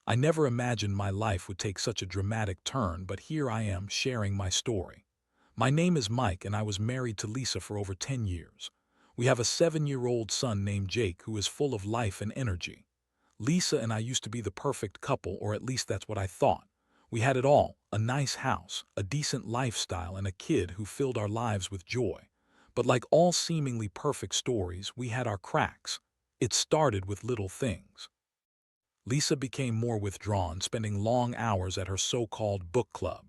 I never imagined my life would take such a dramatic turn, but here I am sharing my story. My name is Mike, and I was married to Lisa for over 10 years. We have a 7-year-old son named Jake who is full of life and energy. Lisa and I used to be the perfect couple, or at least that's what I thought. We had it all: a nice house, a decent lifestyle, and a kid who filled our lives with joy. But like all seemingly perfect stories, we had our cracks. It started with little things. Lisa became more withdrawn, spending long hours at her so-called book club.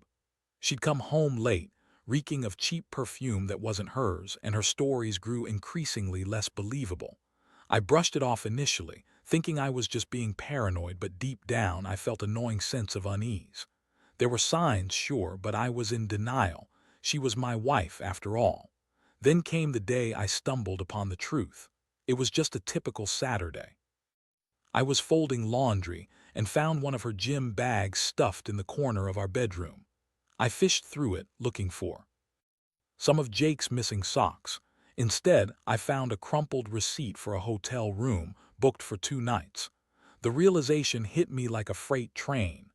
She'd come home late, reeking of cheap perfume that wasn't hers, and her stories grew increasingly less believable. I brushed it off initially, thinking I was just being paranoid, but deep down I felt a gnawing sense of unease. There were signs, sure, but I was in denial. She was my wife, after all. Then came the day I stumbled upon the truth. It was just a typical Saturday. I was folding laundry and found one of her gym bags stuffed in the corner of our bedroom. I fished through it, looking for some of Jake's missing socks. Instead, I found a crumpled receipt for a hotel room booked for 2 nights. The realization hit me like a freight train.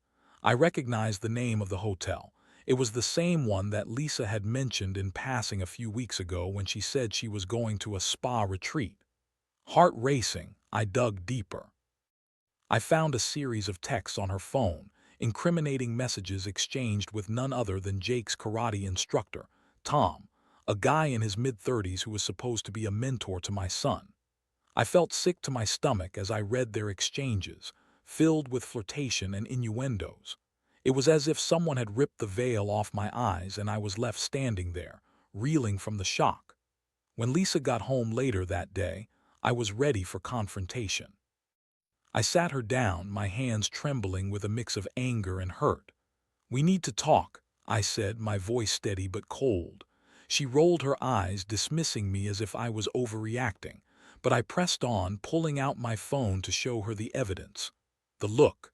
I recognized the name of the hotel. It was the same one that Lisa had mentioned in passing a few weeks ago when she said she was going to a spa retreat. Heart racing, I dug deeper. I found a series of texts on her phone, incriminating messages exchanged with none other than Jake's karate instructor, Tom, a guy in his mid-30s who was supposed to be a mentor to my son. I felt sick to my stomach as I read their exchanges, filled with flirtation and innuendos. It was as if someone had ripped the veil off my eyes and I was left standing there, reeling from the shock. When Lisa got home later that day, I was ready for confrontation. I sat her down, my hands trembling with a mix of anger and hurt. "We need to talk," I said, my voice steady but cold. She rolled her eyes, dismissing me as if I was overreacting, but I pressed on, pulling out my phone to show her the evidence. The look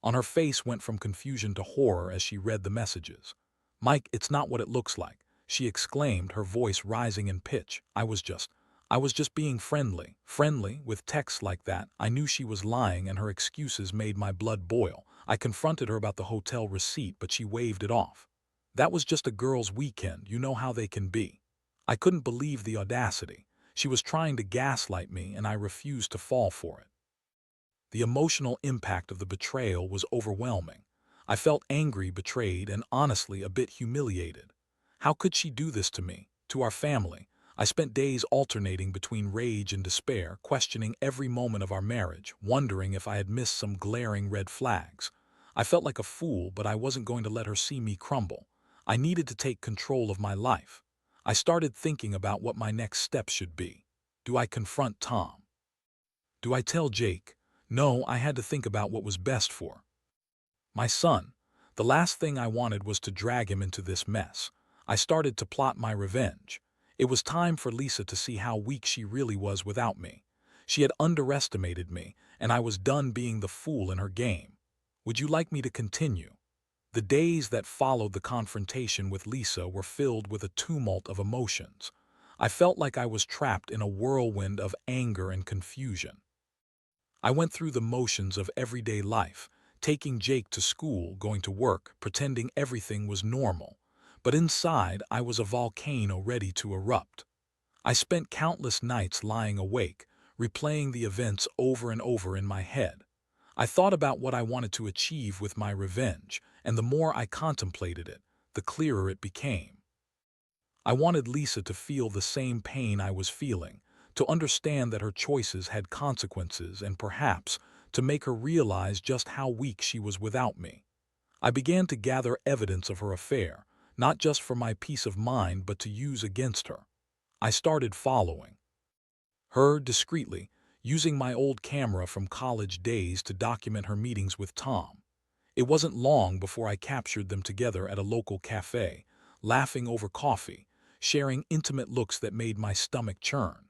on her face went from confusion to horror as she read the messages. "Mike, it's not what it looks like," she exclaimed, her voice rising in pitch. I was just being friendly." Friendly? With texts like that, I knew she was lying, and her excuses made my blood boil. I confronted her about the hotel receipt, but she waved it off. "That was just a girl's weekend, you know how they can be." I couldn't believe the audacity. She was trying to gaslight me, and I refused to fall for it. The emotional impact of the betrayal was overwhelming. I felt angry, betrayed, and honestly a bit humiliated. How could she do this to me, to our family? I spent days alternating between rage and despair, questioning every moment of our marriage, wondering if I had missed some glaring red flags. I felt like a fool, but I wasn't going to let her see me crumble. I needed to take control of my life. I started thinking about what my next steps should be. Do I confront Tom? Do I tell Jake? No, I had to think about what was best for my son. The last thing I wanted was to drag him into this mess. I started to plot my revenge. It was time for Lisa to see how weak she really was without me. She had underestimated me, and I was done being the fool in her game. Would you like me to continue? The days that followed the confrontation with Lisa were filled with a tumult of emotions. I felt like I was trapped in a whirlwind of anger and confusion. I went through the motions of everyday life, taking Jake to school, going to work, pretending everything was normal. But inside, I was a volcano ready to erupt. I spent countless nights lying awake, replaying the events over and over in my head. I thought about what I wanted to achieve with my revenge, and the more I contemplated it, the clearer it became. I wanted Lisa to feel the same pain I was feeling, to understand that her choices had consequences, and perhaps to make her realize just how weak she was without me. I began to gather evidence of her affair, not just for my peace of mind but to use against her. I started following her discreetly, using my old camera from college days to document her meetings with Tom. It wasn't long before I captured them together at a local cafe, laughing over coffee, sharing intimate looks that made my stomach churn.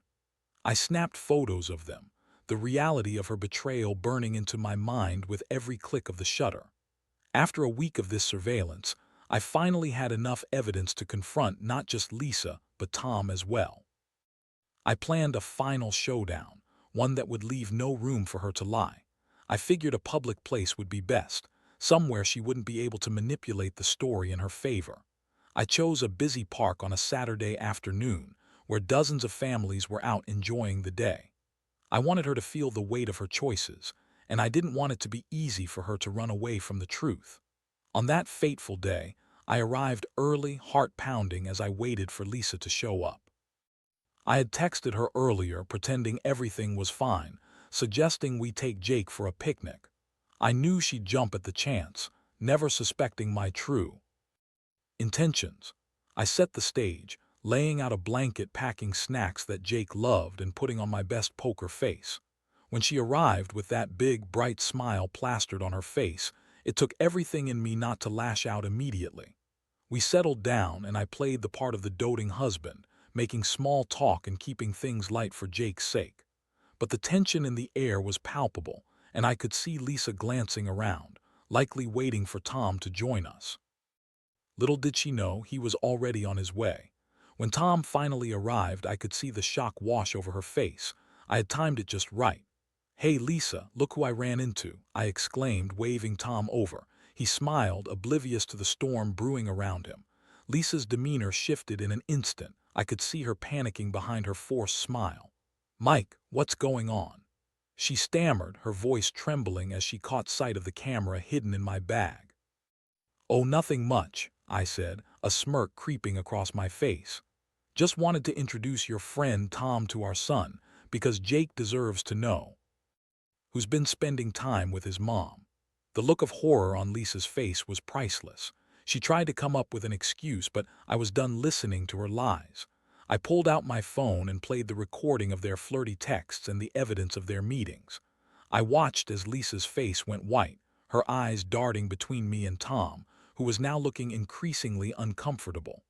I snapped photos of them, the reality of her betrayal burning into my mind with every click of the shutter. After a week of this surveillance, I finally had enough evidence to confront not just Lisa, but Tom as well. I planned a final showdown, one that would leave no room for her to lie. I figured a public place would be best, somewhere she wouldn't be able to manipulate the story in her favor. I chose a busy park on a Saturday afternoon, where dozens of families were out enjoying the day. I wanted her to feel the weight of her choices, and I didn't want it to be easy for her to run away from the truth. On that fateful day, I arrived early, heart pounding as I waited for Lisa to show up. I had texted her earlier, pretending everything was fine, suggesting we take Jake for a picnic. I knew she'd jump at the chance, never suspecting my true intentions. I set the stage, laying out a blanket, packing snacks that Jake loved, and putting on my best poker face. When she arrived with that big, bright smile plastered on her face, it took everything in me not to lash out immediately. We settled down, and I played the part of the doting husband, making small talk and keeping things light for Jake's sake. But the tension in the air was palpable, and I could see Lisa glancing around, likely waiting for Tom to join us. Little did she know he was already on his way. When Tom finally arrived, I could see the shock wash over her face. I had timed it just right. "Hey Lisa, look who I ran into," I exclaimed, waving Tom over. He smiled, oblivious to the storm brewing around him. Lisa's demeanor shifted in an instant. I could see her panicking behind her forced smile. "Mike, what's going on?" she stammered, her voice trembling as she caught sight of the camera hidden in my bag. "Oh, nothing much," I said, a smirk creeping across my face. "Just wanted to introduce your friend Tom to our son, because Jake deserves to know who's been spending time with his mom." The look of horror on Lisa's face was priceless. She tried to come up with an excuse, but I was done listening to her lies. I pulled out my phone and played the recording of their flirty texts and the evidence of their meetings. I watched as Lisa's face went white, her eyes darting between me and Tom, who was now looking increasingly uncomfortable.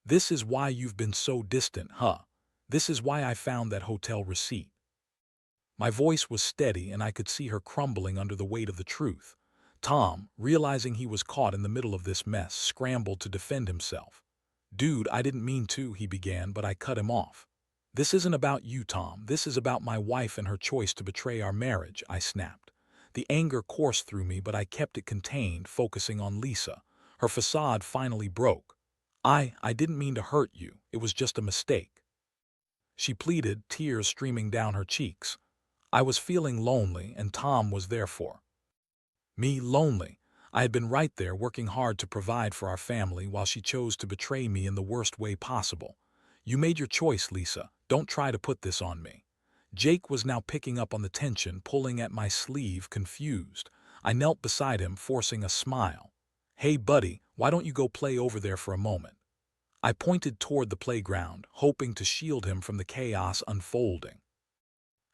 "This is why you've been so distant, huh? This is why I found that hotel receipt." My voice was steady, and I could see her crumbling under the weight of the truth. Tom, realizing he was caught in the middle of this mess, scrambled to defend himself. "Dude, I didn't mean to," he began, but I cut him off. "This isn't about you, Tom. This is about my wife and her choice to betray our marriage," I snapped. The anger coursed through me, but I kept it contained, focusing on Lisa. Her facade finally broke. I didn't mean to hurt you. It was just a mistake," she pleaded, tears streaming down her cheeks. I was feeling lonely, and Tom was there for me. Lonely. I had been right there, working hard to provide for our family, while she chose to betray me in the worst way possible. "You made your choice, Lisa. Don't try to put this on me." Jake was now picking up on the tension, pulling at my sleeve, confused. I knelt beside him, forcing a smile. "Hey buddy, why don't you go play over there for a moment?" I pointed toward the playground, hoping to shield him from the chaos unfolding.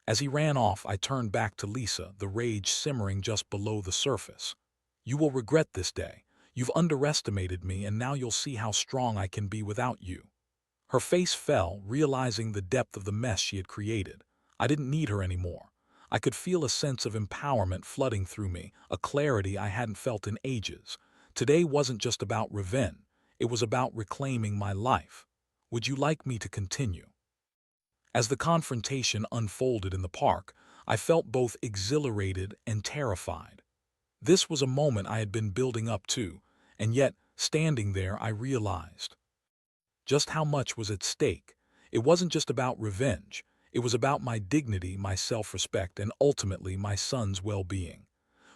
As he ran off, I turned back to Lisa, the rage simmering just below the surface. "You will regret this day. You've underestimated me, and now you'll see how strong I can be without you." Her face fell, realizing the depth of the mess she had created. I didn't need her anymore. I could feel a sense of empowerment flooding through me, a clarity I hadn't felt in ages. Today wasn't just about revenge. It was about reclaiming my life. "Would you like me to continue?" As the confrontation unfolded in the park, I felt both exhilarated and terrified. This was a moment I had been building up to, and yet, standing there, I realized just how much was at stake. It wasn't just about revenge. It was about my dignity, my self-respect, and ultimately my son's well-being.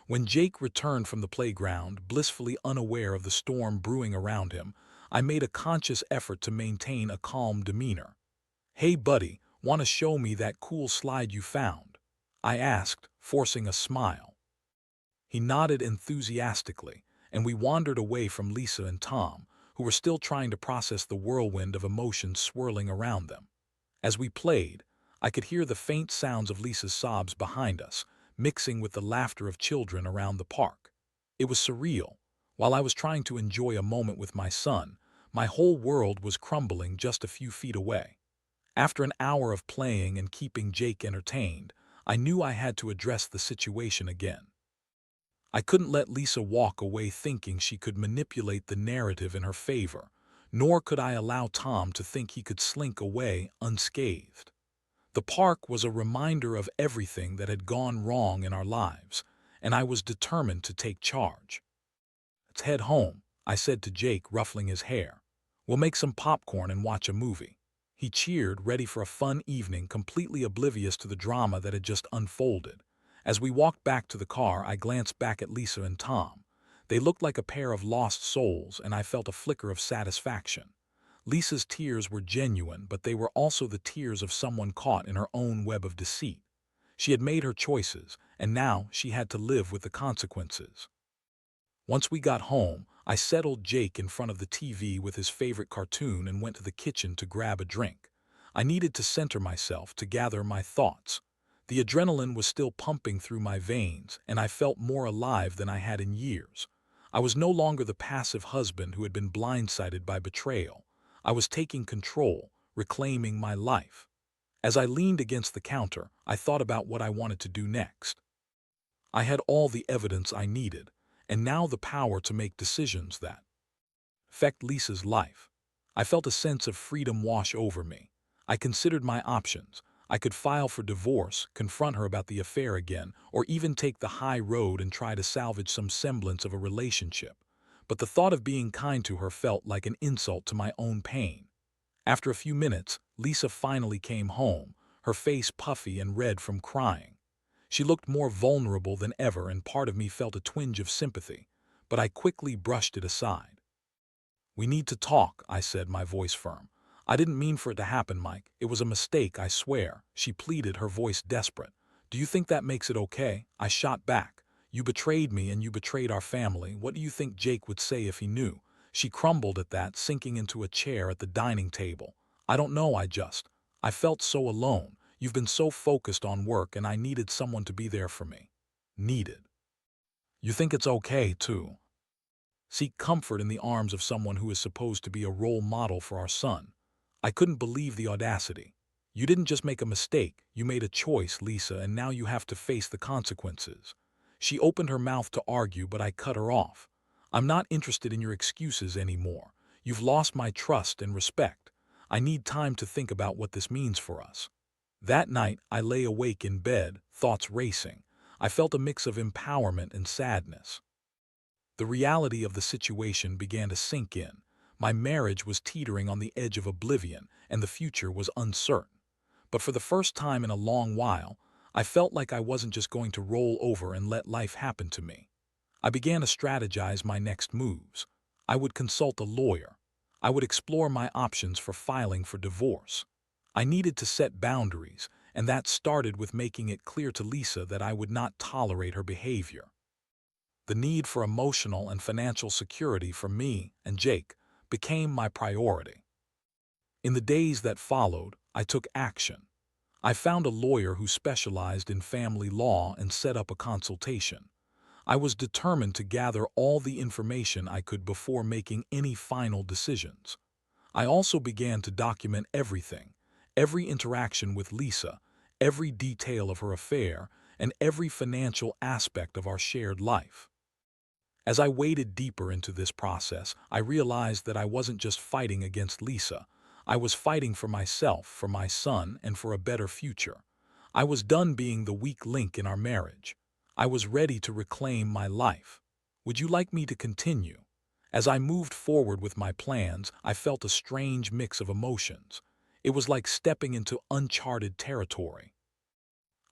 When Jake returned from the playground, blissfully unaware of the storm brewing around him, I made a conscious effort to maintain a calm demeanor. "Hey buddy, want to show me that cool slide you found?" I asked, forcing a smile. He nodded enthusiastically, and we wandered away from Lisa and Tom, who were still trying to process the whirlwind of emotions swirling around them. As we played, I could hear the faint sounds of Lisa's sobs behind us, mixing with the laughter of children around the park. It was surreal. While I was trying to enjoy a moment with my son, my whole world was crumbling just a few feet away. After an hour of playing and keeping Jake entertained, I knew I had to address the situation again. I couldn't let Lisa walk away thinking she could manipulate the narrative in her favor, nor could I allow Tom to think he could slink away unscathed. The park was a reminder of everything that had gone wrong in our lives, and I was determined to take charge. "Let's head home," I said to Jake, ruffling his hair. "We'll make some popcorn and watch a movie." He cheered, ready for a fun evening, completely oblivious to the drama that had just unfolded. As we walked back to the car, I glanced back at Lisa and Tom. They looked like a pair of lost souls, and I felt a flicker of satisfaction. Lisa's tears were genuine, but they were also the tears of someone caught in her own web of deceit. She had made her choices, and now she had to live with the consequences. Once we got home, I settled Jake in front of the TV with his favorite cartoon and went to the kitchen to grab a drink. I needed to center myself, to gather my thoughts. The adrenaline was still pumping through my veins, and I felt more alive than I had in years. I was no longer the passive husband who had been blindsided by betrayal. I was taking control, reclaiming my life. As I leaned against the counter, I thought about what I wanted to do next. I had all the evidence I needed, and now the power to make decisions that affect Lisa's life. I felt a sense of freedom wash over me. I considered my options. I could file for divorce, confront her about the affair again, or even take the high road and try to salvage some semblance of a relationship. But the thought of being kind to her felt like an insult to my own pain. After a few minutes, Lisa finally came home, her face puffy and red from crying. She looked more vulnerable than ever, and part of me felt a twinge of sympathy, but I quickly brushed it aside. "We need to talk," I said, my voice firm. "I didn't mean for it to happen, Mike. It was a mistake, I swear," she pleaded, her voice desperate. "Do you think that makes it okay?" I shot back. "You betrayed me and you betrayed our family. What do you think Jake would say if he knew?" She crumbled at that, sinking into a chair at the dining table. "I don't know, I felt so alone. You've been so focused on work, and I needed someone to be there for me." Needed. "You think it's okay, too?" "Seek comfort in the arms of someone who is supposed to be a role model for our son." I couldn't believe the audacity. "You didn't just make a mistake, you made a choice, Lisa, and now you have to face the consequences." She opened her mouth to argue, but I cut her off. "I'm not interested in your excuses anymore. You've lost my trust and respect. I need time to think about what this means for us." That night, I lay awake in bed, thoughts racing. I felt a mix of empowerment and sadness. The reality of the situation began to sink in. My marriage was teetering on the edge of oblivion, and the future was uncertain. But for the first time in a long while, I felt like I wasn't just going to roll over and let life happen to me. I began to strategize my next moves. I would consult a lawyer. I would explore my options for filing for divorce. I needed to set boundaries, and that started with making it clear to Lisa that I would not tolerate her behavior. The need for emotional and financial security for me and Jake became my priority. In the days that followed, I took action. I found a lawyer who specialized in family law and set up a consultation. I was determined to gather all the information I could before making any final decisions. I also began to document everything, every interaction with Lisa, every detail of her affair, and every financial aspect of our shared life. As I waded deeper into this process, I realized that I wasn't just fighting against Lisa. I was fighting for myself, for my son, and for a better future. I was done being the weak link in our marriage. I was ready to reclaim my life. Would you like me to continue? As I moved forward with my plans, I felt a strange mix of emotions. It was like stepping into uncharted territory.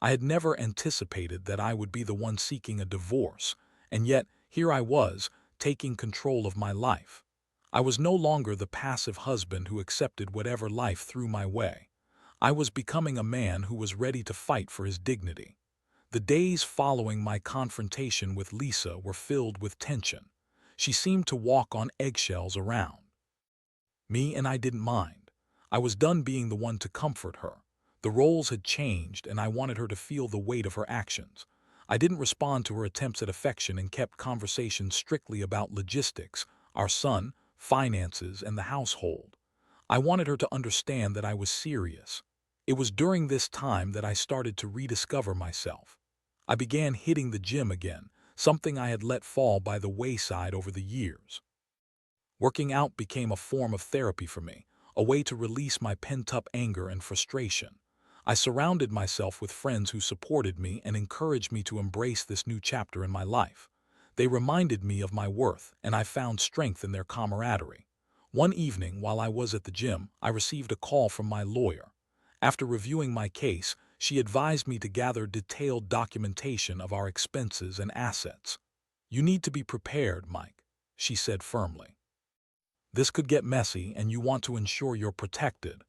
I had never anticipated that I would be the one seeking a divorce, and yet here I was, taking control of my life. I was no longer the passive husband who accepted whatever life threw my way. I was becoming a man who was ready to fight for his dignity. The days following my confrontation with Lisa were filled with tension. She seemed to walk on eggshells around me, and I didn't mind. I was done being the one to comfort her. The roles had changed, and I wanted her to feel the weight of her actions. I didn't respond to her attempts at affection and kept conversations strictly about logistics, our son, finances, and the household. I wanted her to understand that I was serious. It was during this time that I started to rediscover myself. I began hitting the gym again, something I had let fall by the wayside over the years. Working out became a form of therapy for me, a way to release my pent-up anger and frustration. I surrounded myself with friends who supported me and encouraged me to embrace this new chapter in my life. They reminded me of my worth, and I found strength in their camaraderie. One evening, while I was at the gym, I received a call from my lawyer. After reviewing my case, she advised me to gather detailed documentation of our expenses and assets. "You need to be prepared, Mike," she said firmly. "This could get messy, and you want to ensure you're protected."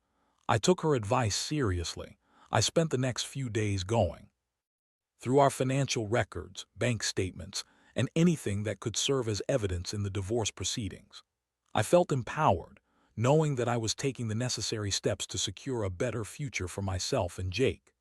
I took her advice seriously. I spent the next few days going through our financial records, bank statements, and anything that could serve as evidence in the divorce proceedings. I felt empowered, knowing that I was taking the necessary steps to secure a better future for myself and Jake.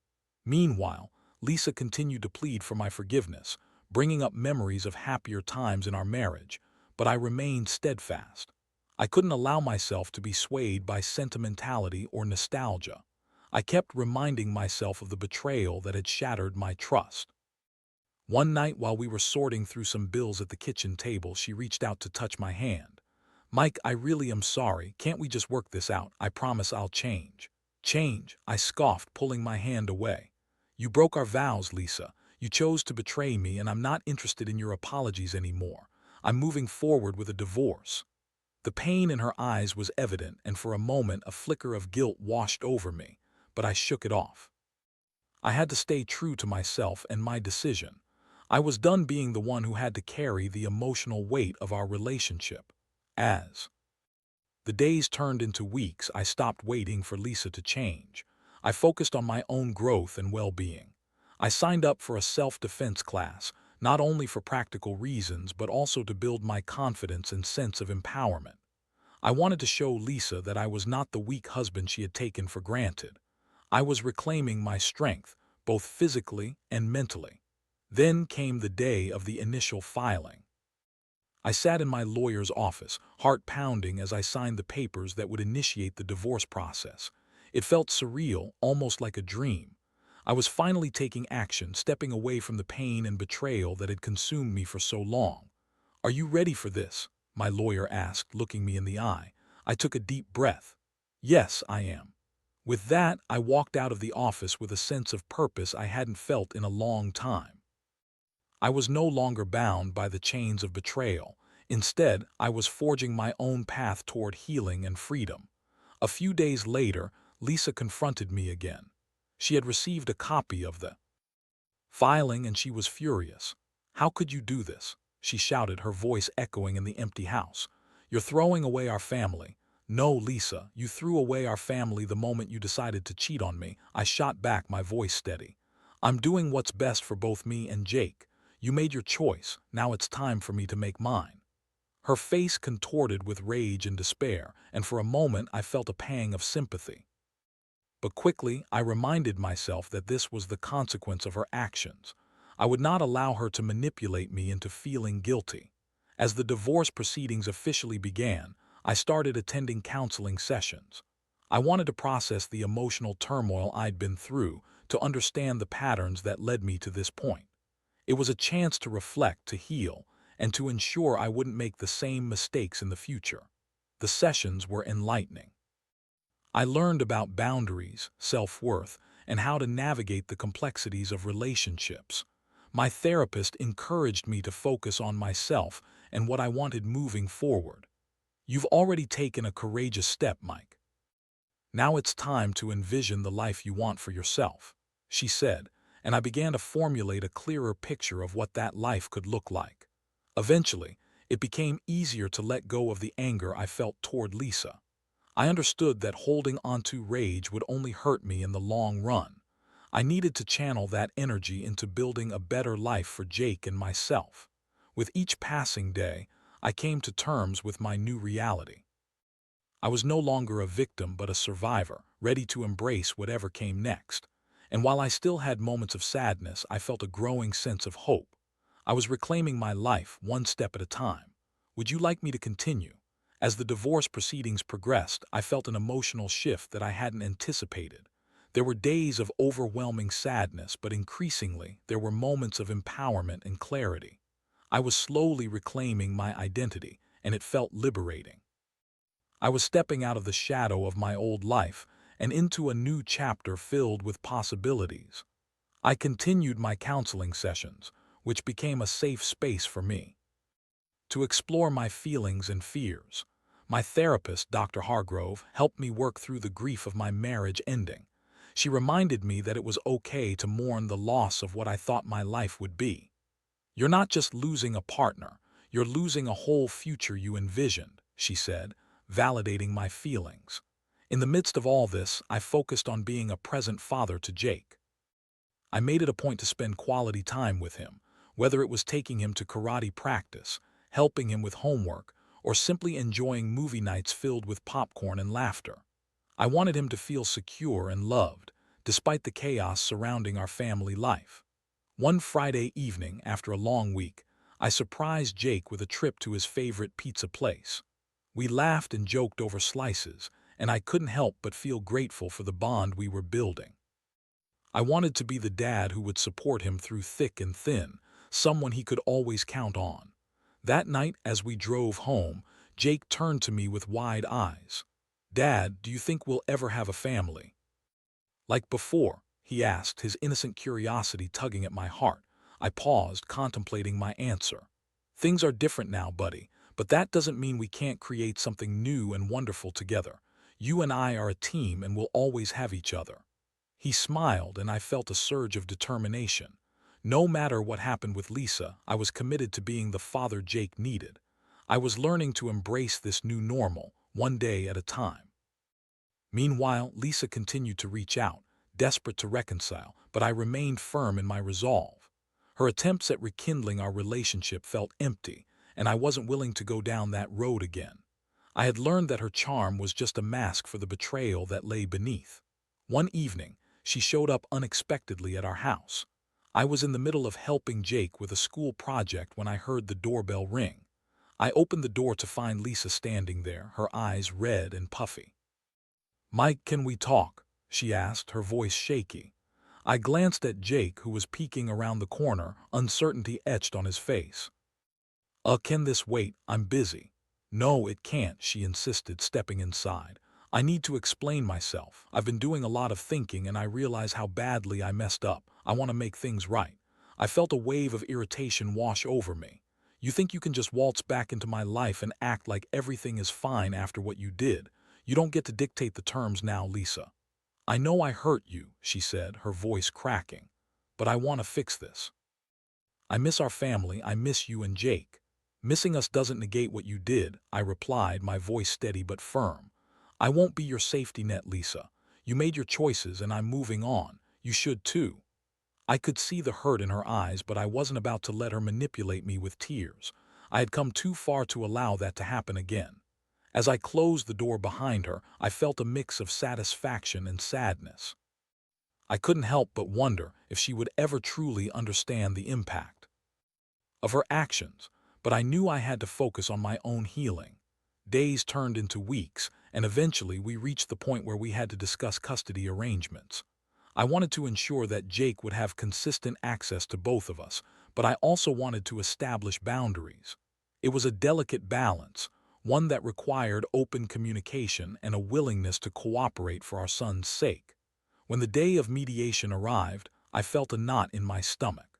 Meanwhile, Lisa continued to plead for my forgiveness, bringing up memories of happier times in our marriage, but I remained steadfast. I couldn't allow myself to be swayed by sentimentality or nostalgia. I kept reminding myself of the betrayal that had shattered my trust. One night while we were sorting through some bills at the kitchen table, she reached out to touch my hand. "Mike, I really am sorry. Can't we just work this out? I promise I'll change." "Change?" I scoffed, pulling my hand away. "You broke our vows, Lisa. You chose to betray me, and I'm not interested in your apologies anymore. I'm moving forward with a divorce." The pain in her eyes was evident, and for a moment a flicker of guilt washed over me, but I shook it off. I had to stay true to myself and my decision. I was done being the one who had to carry the emotional weight of our relationship. As the days turned into weeks, I stopped waiting for Lisa to change. I focused on my own growth and well-being. I signed up for a self-defense class, not only for practical reasons but also to build my confidence and sense of empowerment. I wanted to show Lisa that I was not the weak husband she had taken for granted. I was reclaiming my strength, both physically and mentally. Then came the day of the initial filing. I sat in my lawyer's office, heart pounding as I signed the papers that would initiate the divorce process. It felt surreal, almost like a dream. I was finally taking action, stepping away from the pain and betrayal that had consumed me for so long. "Are you ready for this?" my lawyer asked, looking me in the eye. I took a deep breath. "Yes, I am." With that, I walked out of the office with a sense of purpose I hadn't felt in a long time. I was no longer bound by the chains of betrayal. Instead, I was forging my own path toward healing and freedom. A few days later, Lisa confronted me again. She had received a copy of the filing and she was furious. "How could you do this?" she shouted, her voice echoing in the empty house. "You're throwing away our family." "No, Lisa, you threw away our family the moment you decided to cheat on me," I shot back, my voice steady. "I'm doing what's best for both me and Jake. You made your choice, now it's time for me to make mine." Her face contorted with rage and despair, and for a moment I felt a pang of sympathy. But quickly, I reminded myself that this was the consequence of her actions. I would not allow her to manipulate me into feeling guilty. As the divorce proceedings officially began, I started attending counseling sessions. I wanted to process the emotional turmoil I'd been through, to understand the patterns that led me to this point. It was a chance to reflect, to heal, and to ensure I wouldn't make the same mistakes in the future. The sessions were enlightening. I learned about boundaries, self-worth, and how to navigate the complexities of relationships. My therapist encouraged me to focus on myself and what I wanted moving forward. "You've already taken a courageous step, Mike. Now it's time to envision the life you want for yourself," she said, and I began to formulate a clearer picture of what that life could look like. Eventually, it became easier to let go of the anger I felt toward Lisa. I understood that holding onto rage would only hurt me in the long run. I needed to channel that energy into building a better life for Jake and myself. With each passing day, I came to terms with my new reality. I was no longer a victim but a survivor, ready to embrace whatever came next. And while I still had moments of sadness, I felt a growing sense of hope. I was reclaiming my life one step at a time. Would you like me to continue? As the divorce proceedings progressed, I felt an emotional shift that I hadn't anticipated. There were days of overwhelming sadness, but increasingly, there were moments of empowerment and clarity. I was slowly reclaiming my identity, and it felt liberating. I was stepping out of the shadow of my old life and into a new chapter filled with possibilities. I continued my counseling sessions, which became a safe space for me to explore my feelings and fears. My therapist, Dr. Hargrove, helped me work through the grief of my marriage ending. She reminded me that it was okay to mourn the loss of what I thought my life would be. You're not just losing a partner, you're losing a whole future you envisioned, she said, validating my feelings. In the midst of all this, I focused on being a present father to Jake. I made it a point to spend quality time with him, whether it was taking him to karate practice, helping him with homework, or simply enjoying movie nights filled with popcorn and laughter. I wanted him to feel secure and loved, despite the chaos surrounding our family life. One Friday evening, after a long week, I surprised Jake with a trip to his favorite pizza place. We laughed and joked over slices, and I couldn't help but feel grateful for the bond we were building. I wanted to be the dad who would support him through thick and thin, someone he could always count on. That night, as we drove home, Jake turned to me with wide eyes. "Dad, do you think we'll ever have a family?" "Like before?" he asked, his innocent curiosity tugging at my heart. I paused, contemplating my answer. "Things are different now, buddy, but that doesn't mean we can't create something new and wonderful together. You and I are a team and we'll always have each other." He smiled, and I felt a surge of determination. No matter what happened with Lisa, I was committed to being the father Jake needed. I was learning to embrace this new normal, one day at a time. Meanwhile, Lisa continued to reach out, desperate to reconcile, but I remained firm in my resolve. Her attempts at rekindling our relationship felt empty, and I wasn't willing to go down that road again. I had learned that her charm was just a mask for the betrayal that lay beneath. One evening, she showed up unexpectedly at our house. I was in the middle of helping Jake with a school project when I heard the doorbell ring. I opened the door to find Lisa standing there, her eyes red and puffy. "Mike, can we talk?" she asked, her voice shaky. I glanced at Jake, who was peeking around the corner, uncertainty etched on his face. Can this wait? I'm busy." "No, it can't," she insisted, stepping inside. "I need to explain myself. I've been doing a lot of thinking and I realize how badly I messed up. I want to make things right." I felt a wave of irritation wash over me. "You think you can just waltz back into my life and act like everything is fine after what you did? You don't get to dictate the terms now, Lisa." "I know I hurt you," she said, her voice cracking, "but I want to fix this. I miss our family, I miss you and Jake." "Missing us doesn't negate what you did," I replied, my voice steady but firm. "I won't be your safety net, Lisa. You made your choices and I'm moving on. You should too." I could see the hurt in her eyes, but I wasn't about to let her manipulate me with tears. I had come too far to allow that to happen again. As I closed the door behind her, I felt a mix of satisfaction and sadness. I couldn't help but wonder if she would ever truly understand the impact of her actions, but I knew I had to focus on my own healing. Days turned into weeks, and eventually we reached the point where we had to discuss custody arrangements. I wanted to ensure that Jake would have consistent access to both of us, but I also wanted to establish boundaries. It was a delicate balance, one that required open communication and a willingness to cooperate for our son's sake. When the day of mediation arrived, I felt a knot in my stomach.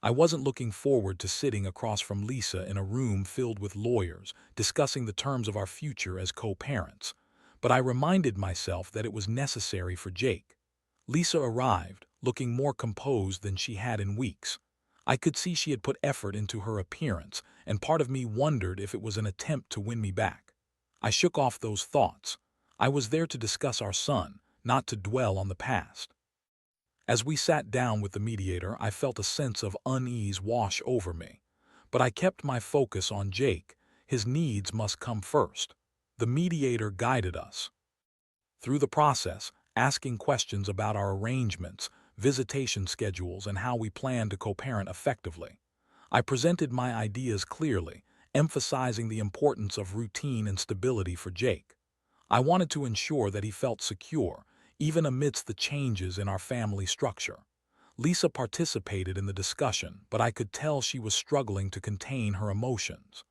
I wasn't looking forward to sitting across from Lisa in a room filled with lawyers, discussing the terms of our future as co-parents, but I reminded myself that it was necessary for Jake. Lisa arrived, looking more composed than she had in weeks. I could see she had put effort into her appearance, and part of me wondered if it was an attempt to win me back. I shook off those thoughts. I was there to discuss our son, not to dwell on the past. As we sat down with the mediator, I felt a sense of unease wash over me. But I kept my focus on Jake. His needs must come first. The mediator guided us through the process, asking questions about our arrangements, visitation schedules, and how we plan to co-parent effectively. I presented my ideas clearly, emphasizing the importance of routine and stability for Jake. I wanted to ensure that he felt secure, even amidst the changes in our family structure. Lisa participated in the discussion, but I could tell she was struggling to contain her emotions.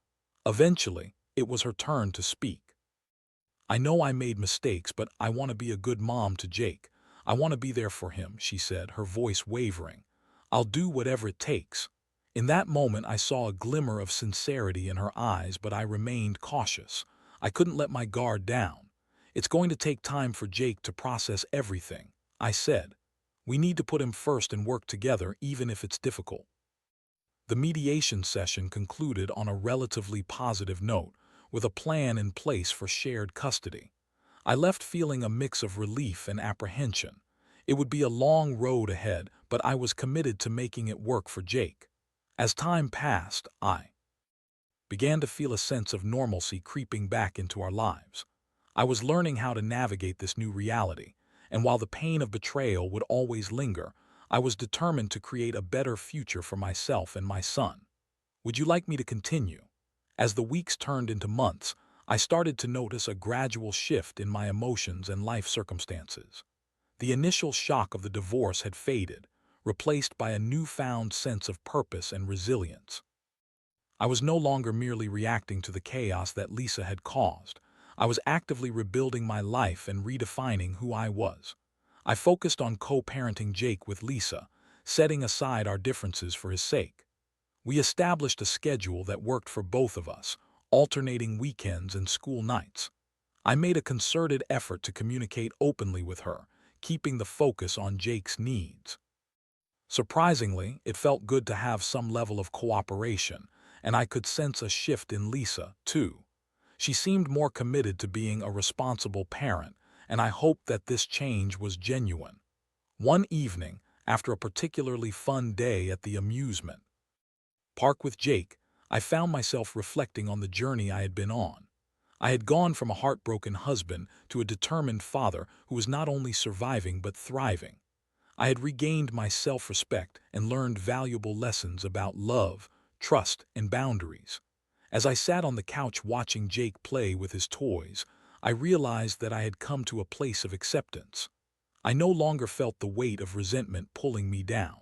Eventually, it was her turn to speak. I know I made mistakes, but I want to be a good mom to Jake. I want to be there for him, she said, her voice wavering. I'll do whatever it takes. In that moment, I saw a glimmer of sincerity in her eyes, but I remained cautious. I couldn't let my guard down. It's going to take time for Jake to process everything, I said. We need to put him first and work together, even if it's difficult. The mediation session concluded on a relatively positive note, with a plan in place for shared custody. I left feeling a mix of relief and apprehension. It would be a long road ahead, but I was committed to making it work for Jake. As time passed, I began to feel a sense of normalcy creeping back into our lives. I was learning how to navigate this new reality, and while the pain of betrayal would always linger, I was determined to create a better future for myself and my son. Would you like me to continue? As the weeks turned into months, I started to notice a gradual shift in my emotions and life circumstances. The initial shock of the divorce had faded, replaced by a newfound sense of purpose and resilience. I was no longer merely reacting to the chaos that Lisa had caused. I was actively rebuilding my life and redefining who I was. I focused on co-parenting Jake with Lisa, setting aside our differences for his sake. We established a schedule that worked for both of us, alternating weekends and school nights. I made a concerted effort to communicate openly with her, keeping the focus on Jake's needs. Surprisingly, it felt good to have some level of cooperation, and I could sense a shift in Lisa, too. She seemed more committed to being a responsible parent, and I hoped that this change was genuine. One evening, after a particularly fun day at the amusement park with Jake, I found myself reflecting on the journey I had been on. I had gone from a heartbroken husband to a determined father who was not only surviving but thriving. I had regained my self-respect and learned valuable lessons about love, trust, and boundaries. As I sat on the couch watching Jake play with his toys, I realized that I had come to a place of acceptance. I no longer felt the weight of resentment pulling me down.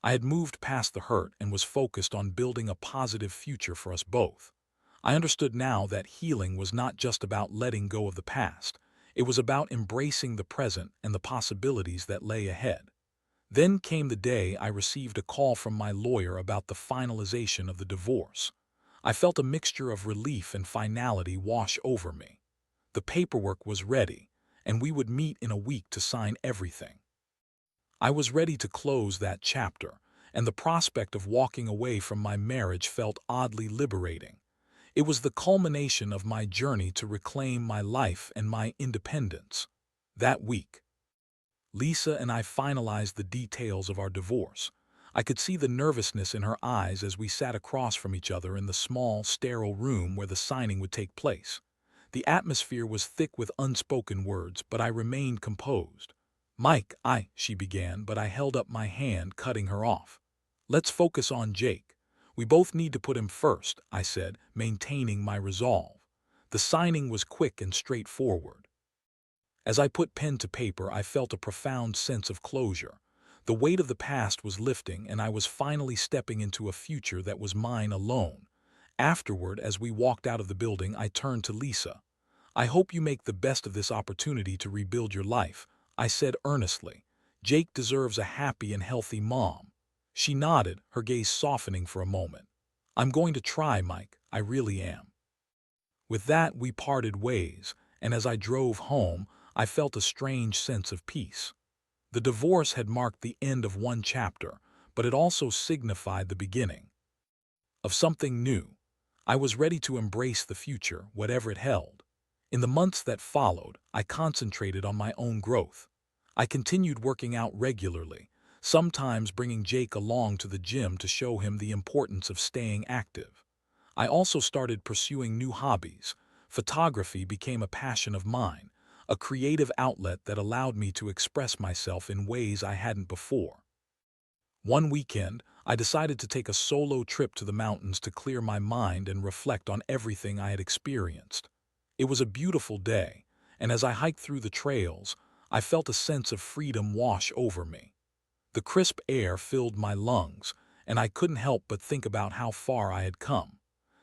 I had moved past the hurt and was focused on building a positive future for us both. I understood now that healing was not just about letting go of the past. It was about embracing the present and the possibilities that lay ahead. Then came the day I received a call from my lawyer about the finalization of the divorce. I felt a mixture of relief and finality wash over me. The paperwork was ready, and we would meet in a week to sign everything. I was ready to close that chapter, and the prospect of walking away from my marriage felt oddly liberating. It was the culmination of my journey to reclaim my life and my independence. That week, Lisa and I finalized the details of our divorce. I could see the nervousness in her eyes as we sat across from each other in the small, sterile room where the signing would take place. The atmosphere was thick with unspoken words, but I remained composed. Mike, she began, but I held up my hand, cutting her off. Let's focus on Jake. We both need to put him first, I said, maintaining my resolve. The signing was quick and straightforward. As I put pen to paper, I felt a profound sense of closure. The weight of the past was lifting, and I was finally stepping into a future that was mine alone. Afterward, as we walked out of the building, I turned to Lisa. I hope you make the best of this opportunity to rebuild your life, I said earnestly. Jake deserves a happy and healthy mom. She nodded, her gaze softening for a moment. I'm going to try, Mike, I really am. With that, we parted ways, and as I drove home, I felt a strange sense of peace. The divorce had marked the end of one chapter, but it also signified the beginning of something new. I was ready to embrace the future, whatever it held. In the months that followed, I concentrated on my own growth. I continued working out regularly, sometimes bringing Jake along to the gym to show him the importance of staying active. I also started pursuing new hobbies. Photography became a passion of mine, a creative outlet that allowed me to express myself in ways I hadn't before. One weekend, I decided to take a solo trip to the mountains to clear my mind and reflect on everything I had experienced. It was a beautiful day, and as I hiked through the trails, I felt a sense of freedom wash over me. The crisp air filled my lungs, and I couldn't help but think about how far I had come.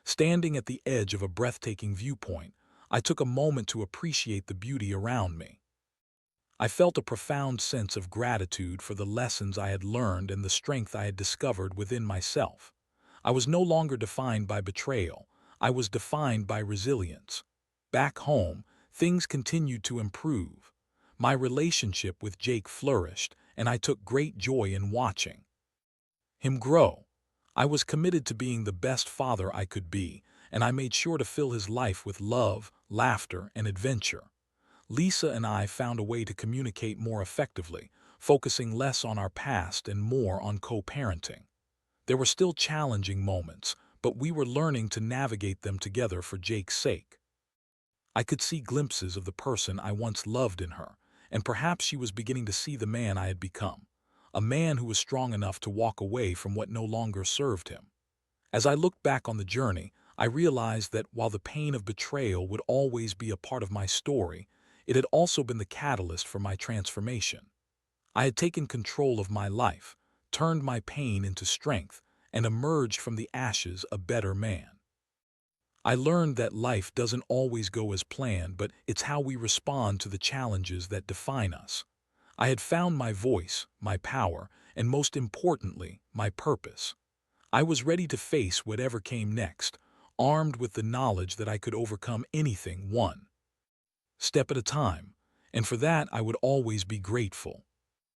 Standing at the edge of a breathtaking viewpoint, I took a moment to appreciate the beauty around me. I felt a profound sense of gratitude for the lessons I had learned and the strength I had discovered within myself. I was no longer defined by betrayal. I was defined by resilience. Back home, things continued to improve. My relationship with Jake flourished, and I took great joy in watching him grow. I was committed to being the best father I could be, and I made sure to fill his life with love, laughter, and adventure. Lisa and I found a way to communicate more effectively, focusing less on our past and more on co-parenting. There were still challenging moments, but we were learning to navigate them together for Jake's sake. I could see glimpses of the person I once loved in her, and perhaps she was beginning to see the man I had become, a man who was strong enough to walk away from what no longer served him. As I looked back on the journey, I realized that while the pain of betrayal would always be a part of my story, it had also been the catalyst for my transformation. I had taken control of my life, turned my pain into strength, and emerged from the ashes a better man. I learned that life doesn't always go as planned, but it's how we respond to the challenges that define us. I had found my voice, my power, and most importantly, my purpose. I was ready to face whatever came next, armed with the knowledge that I could overcome anything one step at a time, and for that I would always be grateful.